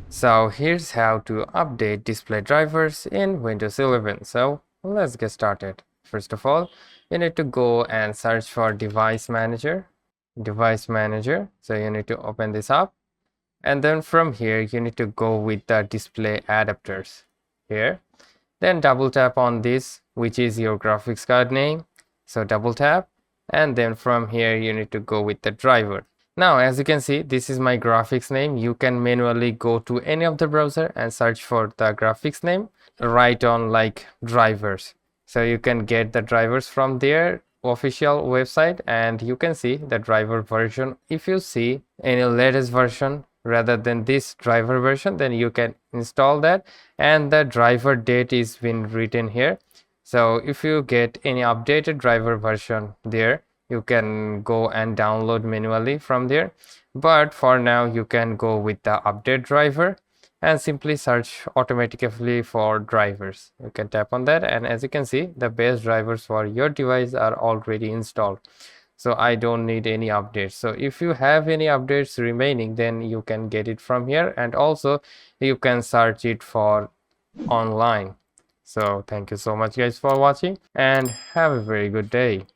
So here's how to update display drivers in Windows 11. So let's get started. First of all, you need to go and search for device manager. So you need to open this up, and then from here you need to go with the display adapters here. Then double tap on this, which is your graphics card name. So double tap, and then from here you need to go with the driver. Now, as you can see, this is my graphics name. You can manually go to any of the browser and search for the graphics name, write on like drivers. So you can get the drivers from their official website, and you can see the driver version. If you see any latest version rather than this driver version, then you can install that, and the driver date is been written here. So if you get any updated driver version there, you can go and download manually from there, but for now you can go with the update driver and simply search automatically for drivers. You can tap on that, and as you can see, the base drivers for your device are already installed, so I don't need any updates. So if you have any updates remaining, then you can get it from here, and also you can search it for online. So thank you so much guys for watching, and have a very good day.